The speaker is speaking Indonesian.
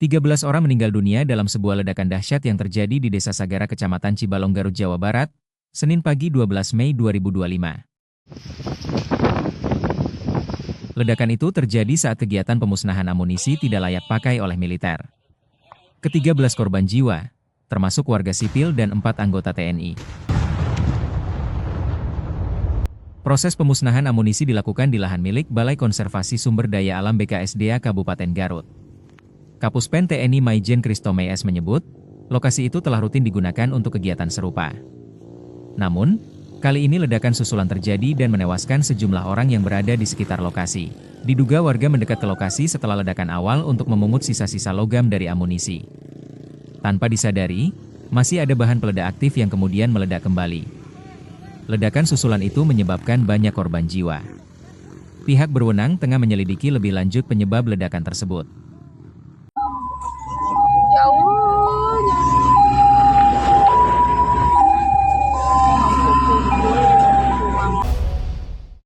13 orang meninggal dunia dalam sebuah ledakan dahsyat yang terjadi di Desa Sagara, Kecamatan Cibalong, Garut, Jawa Barat, Senin pagi 12 Mei 2025. Ledakan itu terjadi saat kegiatan pemusnahan amunisi tidak layak pakai oleh militer. Ke-13 korban jiwa, termasuk warga sipil dan 4 anggota TNI. Proses pemusnahan amunisi dilakukan di lahan milik Balai Konservasi Sumber Daya Alam BKSDA Kabupaten Garut. Kapuspen TNI Maijen Kristo Mayes menyebut, lokasi itu telah rutin digunakan untuk kegiatan serupa. Namun, kali ini ledakan susulan terjadi dan menewaskan sejumlah orang yang berada di sekitar lokasi. Diduga warga mendekat ke lokasi setelah ledakan awal untuk memungut sisa-sisa logam dari amunisi. Tanpa disadari, masih ada bahan peledak aktif yang kemudian meledak kembali. Ledakan susulan itu menyebabkan banyak korban jiwa. Pihak berwenang tengah menyelidiki lebih lanjut penyebab ledakan tersebut.